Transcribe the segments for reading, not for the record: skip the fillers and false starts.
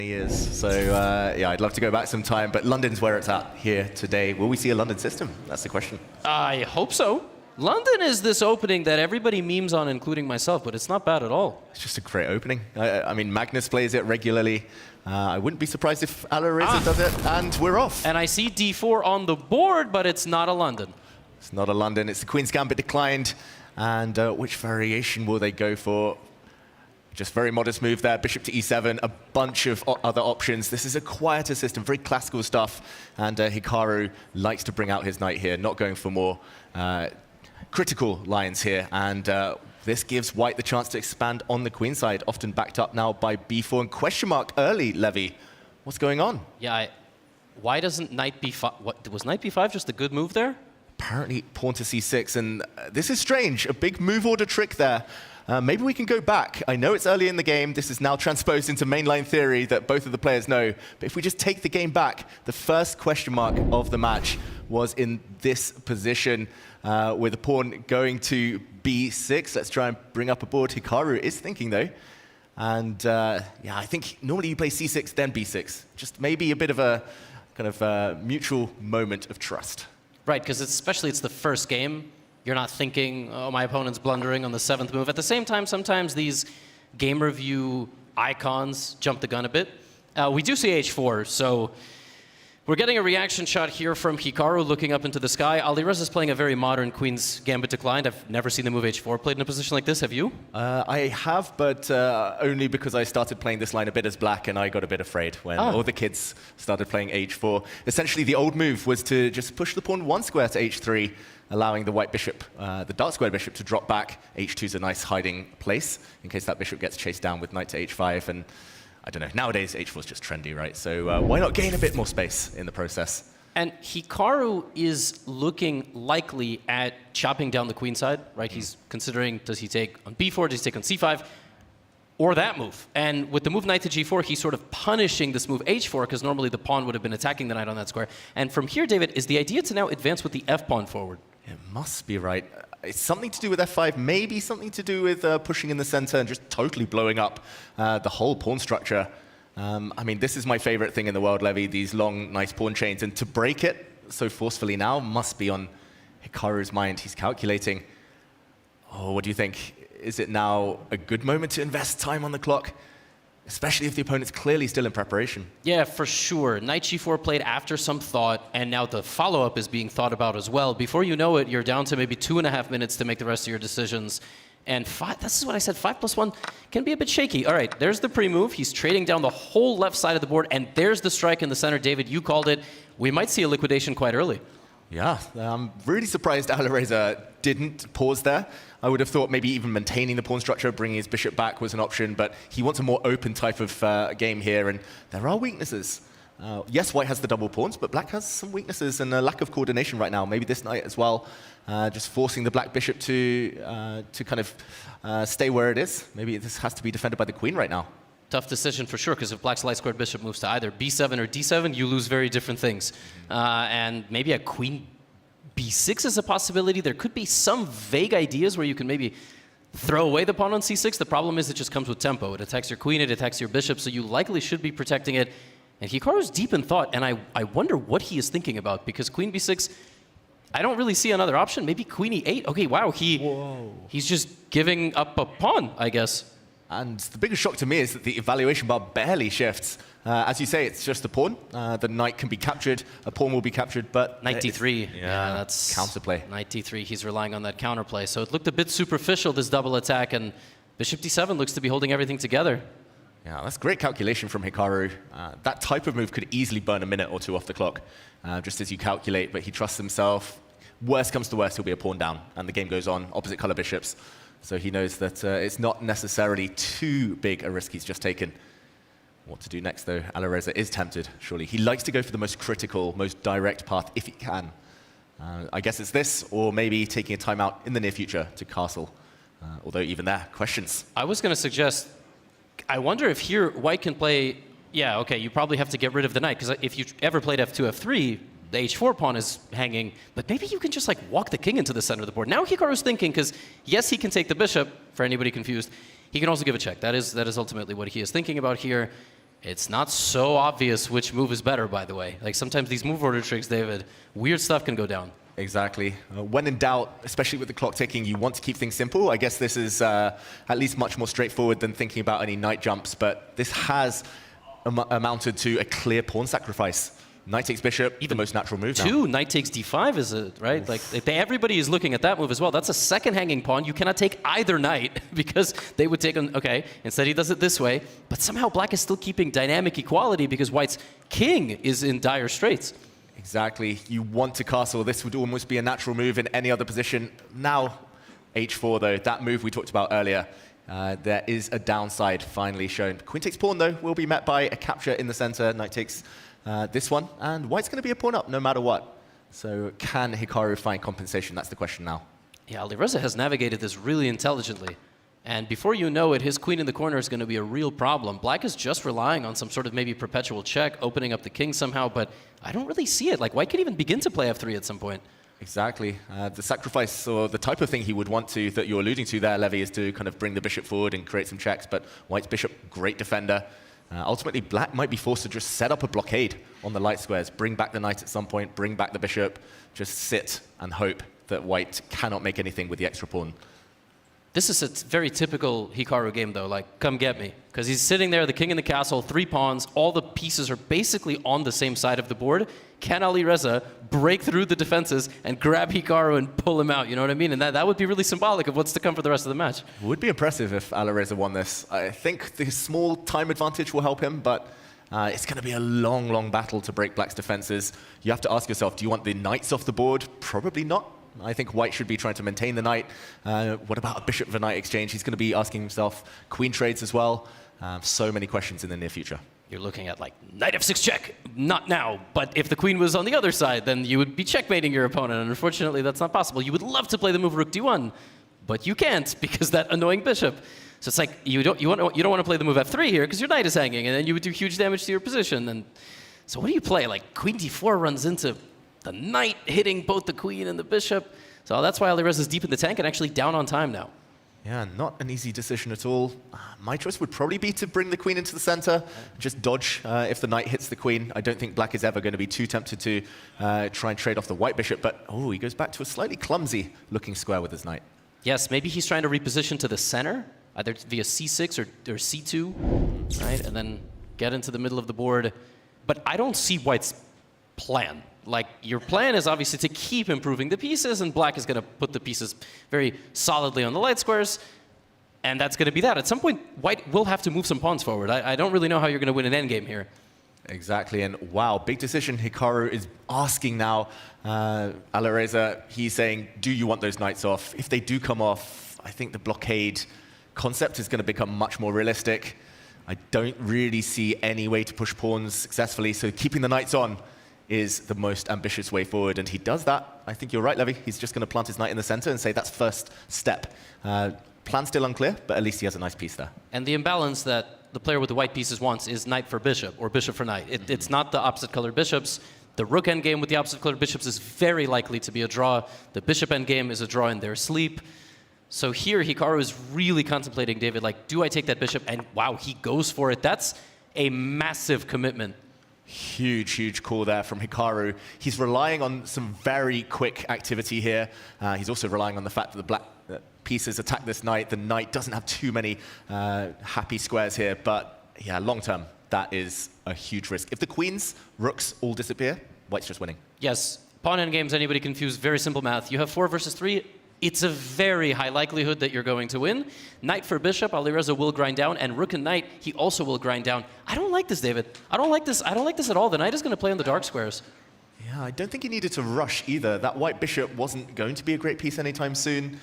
years. So yeah, I'd love to go back some time, but London's where it's at here today. Will we see a London system? That's the question. I hope so. London is this opening that everybody memes on, including myself, but it's not bad at all. It's just a great opening. I mean, Magnus plays it regularly. I wouldn't be surprised if Alireza does it, and we're off. And I see d4 on the board, but it's not a London. It's not a London. It's the Queen's Gambit declined. And which variation will they go for? Just very modest move there, bishop to e7, a bunch of other options. This is a quieter system, very classical stuff. And Hikaru likes to bring out his knight here, not going for more critical lines here. And this gives white the chance to expand on the queen side, often backed up now by b4 and question mark early, Levy. What's going on? Yeah, why doesn't knight b5? What, was knight b5 just a good move there? Apparently pawn to c6, and this is strange. A big move order trick there. Maybe we can go back. I know it's early in the game. This is now transposed into mainline theory that both of the players know. But if we just take the game back, the first question mark of the match was in this position with the pawn going to b6. Let's try and bring up a board. Hikaru is thinking, though. And yeah, I think normally you play c6, then b6. Just maybe a bit of a kind of mutual moment of trust. Right, because especially it's the first game. You're not thinking, oh, my opponent's blundering on the 7th move. At the same time, sometimes these game review icons jump the gun a bit. We do see h4, so we're getting a reaction shot here from Hikaru looking up into the sky. Alireza is playing a very modern Queen's Gambit declined. I've never seen the move h4 played in a position like this. Have you? I have, but only because I started playing this line a bit as black, and I got a bit afraid when all the kids started playing h4. Essentially, the old move was to just push the pawn 1 square to h3, allowing the white bishop, the dark square bishop, to drop back. h2 is a nice hiding place in case that bishop gets chased down with knight to h5. And I don't know, nowadays h4 is just trendy, right? So why not gain a bit more space in the process? And Hikaru is looking likely at chopping down the queen side, right? He's considering, does he take on b4, does he take on c5, or that move? And with the move knight to g4, he's sort of punishing this move h4, because normally the pawn would have been attacking the knight on that square. And from here, David, is the idea to now advance with the f-pawn forward? It must be right. It's something to do with f5, maybe something to do with pushing in the center and just totally blowing up the whole pawn structure. I mean, this is my favorite thing in the world, Levy, these long, nice pawn chains. And to break it so forcefully now must be on Hikaru's mind. He's calculating. Oh, what do you think? Is it now a good moment to invest time on the clock? Especially if the opponent's clearly still in preparation. Yeah, for sure. Knight g4 played after some thought, and now the follow-up is being thought about as well. Before you know it, you're down to maybe 2.5 minutes to make the rest of your decisions. And this is what I said, 5+1 can be a bit shaky. All right, there's the pre-move. He's trading down the whole left side of the board, and there's the strike in the center. David, you called it. We might see a liquidation quite early. Yeah, I'm really surprised Alireza didn't pause there. I would have thought maybe even maintaining the pawn structure, bringing his bishop back was an option, but he wants a more open type of game here, and there are weaknesses. Yes, white has the double pawns, but black has some weaknesses and a lack of coordination right now. Maybe this knight as well, just forcing the black bishop to kind of stay where it is. Maybe this has to be defended by the queen right now. Tough decision for sure, because if black's light-squared bishop moves to either b7 or d7, you lose very different things. And maybe a queen b6 is a possibility. There could be some vague ideas where you can maybe throw away the pawn on c6. The problem is it just comes with tempo. It attacks your queen, it attacks your bishop, so you likely should be protecting it. And Hikaru's deep in thought, and I wonder what he is thinking about, because queen b6, I don't really see another option. Maybe queen e8. Okay, wow, he's just giving up a pawn, I guess. And the biggest shock to me is that the evaluation bar barely shifts. As you say, it's just a pawn. The knight can be captured, a pawn will be captured, but... Knight d3. Yeah, that's... counterplay. Knight d3, he's relying on that counterplay. So it looked a bit superficial, this double attack, and bishop d7 looks to be holding everything together. Yeah, that's great calculation from Hikaru. That type of move could easily burn a minute or two off the clock, just as you calculate, but he trusts himself. Worst comes to worst, he'll be a pawn down, and the game goes on, opposite color bishops. So he knows that it's not necessarily too big a risk he's just taken. What to do next, though? Alireza is tempted, surely. He likes to go for the most critical, most direct path, if he can. I guess it's this, or maybe taking a timeout in the near future to castle. Although even there, questions. I was going to suggest, I wonder if here white can play, yeah, okay, you probably have to get rid of the knight, because if you ever played f2, f3, the h4 pawn is hanging, but maybe you can just like walk the king into the center of the board. Now Hikaru's thinking, because yes, he can take the bishop, for anybody confused. He can also give a check. That is ultimately what he is thinking about here. It's not so obvious which move is better, by the way. Like sometimes these move order tricks, David, weird stuff can go down. Exactly. When in doubt, especially with the clock ticking, you want to keep things simple. I guess this is at least much more straightforward than thinking about any knight jumps, but this has amounted to a clear pawn sacrifice. Knight takes bishop, even the most natural move now. Knight takes d5 is it, right? Like everybody is looking at that move as well. That's a second hanging pawn. You cannot take either knight because they would take on, okay, instead he does it this way, but somehow black is still keeping dynamic equality because white's king is in dire straits. Exactly. You want to castle. This would almost be a natural move in any other position. Now, h4 though, that move we talked about earlier, there is a downside finally shown. Queen takes pawn though will be met by a capture in the center. Knight takes this one, and white's going to be a pawn up no matter what. So can Hikaru find compensation? That's the question now. Yeah, Alireza has navigated this really intelligently. And before you know it, his queen in the corner is going to be a real problem. Black is just relying on some sort of maybe perpetual check, opening up the king somehow, but I don't really see it. Like, white could even begin to play f3 at some point. Exactly. The sacrifice, or the type of thing he would want to, that you're alluding to there, Levy, is to kind of bring the bishop forward and create some checks, but white's bishop, great defender. Ultimately, black might be forced to just set up a blockade on the light squares, bring back the knight at some point, bring back the bishop, just sit and hope that white cannot make anything with the extra pawn. This is a very typical Hikaru game, though, like, come get me. Because he's sitting there, the king in the castle, 3 pawns, all the pieces are basically on the same side of the board. Can Alireza break through the defenses and grab Hikaru and pull him out, you know what I mean? And that would be really symbolic of what's to come for the rest of the match. It would be impressive if Alireza won this. I think the small time advantage will help him, but it's going to be a long, long battle to break black's defenses. You have to ask yourself, do you want the knights off the board? Probably not. I think white should be trying to maintain the knight. What about a bishop for knight exchange? He's going to be asking himself queen trades as well. So many questions in the near future. You're looking at like knight f6 check. Not now, but if the queen was on the other side, then you would be checkmating your opponent. And unfortunately, that's not possible. You would love to play the move rook d1, but you can't because that annoying bishop. So it's like you don't want to play the move f3 here because your knight is hanging, and then you would do huge damage to your position. And so what do you play? Like queen d4 runs into the knight hitting both the queen and the bishop. So that's why Alireza is deep in the tank and actually down on time now. Yeah, not an easy decision at all. My choice would probably be to bring the queen into the center, just dodge if the knight hits the queen. I don't think black is ever going to be too tempted to try and trade off the white bishop, but he goes back to a slightly clumsy looking square with his knight. Yes, maybe he's trying to reposition to the center, either via c6 or c2, right? And then get into the middle of the board. But I don't see white's plan. Like, your plan is obviously to keep improving the pieces, and black is going to put the pieces very solidly on the light squares, and that's going to be that. At some point, white will have to move some pawns forward. I don't really know how you're going to win an endgame here. Exactly, and wow, big decision. Hikaru is asking now Alireza, he's saying, do you want those knights off? If they do come off, I think the blockade concept is going to become much more realistic. I don't really see any way to push pawns successfully, so keeping the knights on is the most ambitious way forward, and he does that. I think you're right, Levy. He's just going to plant his knight in the center and say that's first step. Plan still unclear, but at least he has a nice piece there. And the imbalance that the player with the white pieces wants is knight for bishop or bishop for knight. It's not the opposite colored bishops. The rook endgame with the opposite colored bishops is very likely to be a draw. The bishop endgame is a draw in their sleep. So here, Hikaru is really contemplating, David, like, do I take that bishop? And wow, he goes for it. That's a massive commitment. Huge, huge call there from Hikaru. He's relying on some very quick activity here. He's also relying on the fact that the black pieces attack this knight. The knight doesn't have too many happy squares here, but yeah, long term, that is a huge risk. If the queens, rooks all disappear, white's just winning. Yes, pawn endgames, anybody confused, very simple math. You have 4 versus 3. It's a very high likelihood that you're going to win. Knight for bishop, Alireza will grind down, and rook and knight, he also will grind down. I don't like this, David. I don't like this. I don't like this at all. The knight is going to play on the dark squares. Yeah, I don't think he needed to rush either. That white bishop wasn't going to be a great piece anytime soon.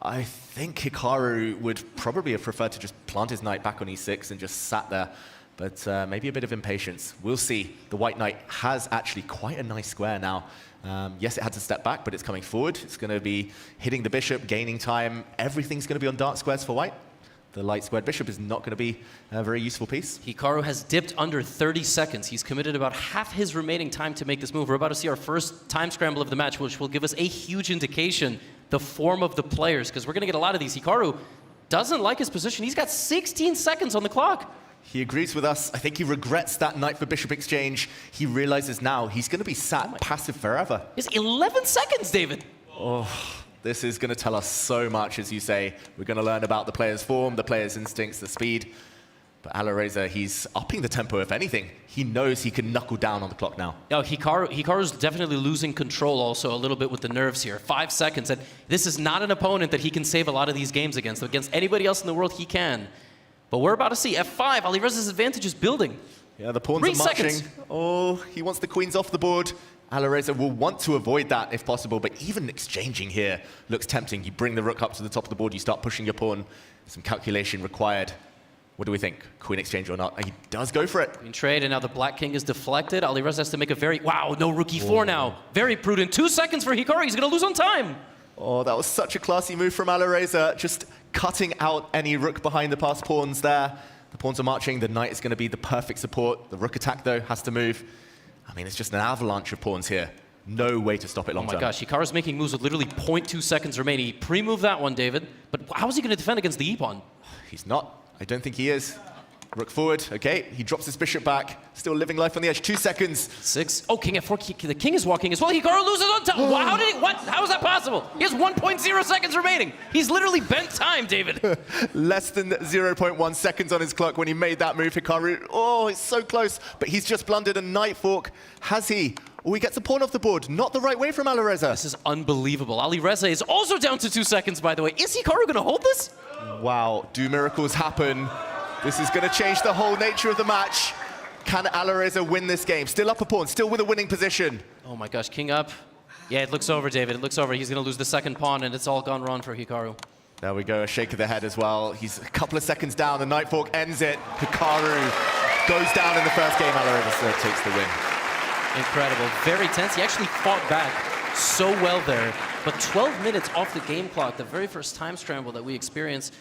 I think Hikaru would probably have preferred to just plant his knight back on e6 and just sat there. But maybe a bit of impatience. We'll see. The white knight has actually quite a nice square now. Yes, it had to step back, but it's coming forward. It's going to be hitting the bishop, gaining time. Everything's going to be on dark squares for white. The light squared bishop is not going to be a very useful piece. Hikaru has dipped under 30 seconds. He's committed about half his remaining time to make this move. We're about to see our first time scramble of the match, which will give us a huge indication the form of the players, because we're going to get a lot of these. Hikaru doesn't like his position. He's got 16 seconds on the clock. He agrees with us. I think he regrets that knight for bishop exchange. He realizes now he's going to be sat passive forever. It's 11 seconds, David. Oh, this is going to tell us so much, as you say. We're going to learn about the player's form, the player's instincts, the speed. But Alireza, he's upping the tempo, if anything. He knows he can knuckle down on the clock now. No, Hikaru's definitely losing control also a little bit with the nerves here. 5 seconds, and this is not an opponent that he can save a lot of these games against. Against anybody else in the world, he can. But we're about to see F5. Alireza's advantage is building. Yeah, the pawns 3 are marching. seconds. Oh, he wants the queens off the board. Alireza will want to avoid that if possible, but even exchanging here looks tempting. You bring the rook up to the top of the board, you start pushing your pawn. Some calculation required. What do we think? Queen exchange or not? And he does go for it. Queen trade, and now the black king is deflected. Alireza has to make a very... Wow, no rook e4 now. Very prudent. 2 seconds for Hikaru. He's going to lose on time. Oh, that was such a classy move from Alireza. Just cutting out any rook behind the passed pawns there. The pawns are marching. The knight is going to be the perfect support. The rook attack, though, has to move. I mean, it's just an avalanche of pawns here. No way to stop it long term. Oh my gosh, Hikaru's making moves with literally 0.2 seconds remaining. He pre-moved that one, David. But how is he going to defend against the e-pawn? He's not. I don't think he is. Rook forward. Okay, he drops his bishop back. Still living life on the edge. 2 seconds. 6. Oh, king f4. The king is walking as well. Hikaru loses on time. Wow, how did he? What? How is that possible? He has 1.0 seconds remaining. He's literally bent time, David. Less than 0.1 seconds on his clock when he made that move. Hikaru. Oh, it's so close. But he's just blundered a knight fork. Has he? Oh, he gets a pawn off the board. Not the right way from Alireza. This is unbelievable. Alireza is also down to 2 seconds, by the way. Is Hikaru going to hold this? Wow. Do miracles happen? This is going to change the whole nature of the match. Can Alireza win this game? Still up a pawn, still with a winning position. Oh my gosh, king up. Yeah, it looks over, David. It looks over. He's going to lose the second pawn, and it's all gone wrong for Hikaru. There we go, a shake of the head as well. He's a couple of seconds down. The knight fork ends it. Hikaru goes down in the first game. Alireza takes the win. Incredible. Very tense. He actually fought back so well there. But 12 minutes off the game clock, the very first time scramble that we experienced.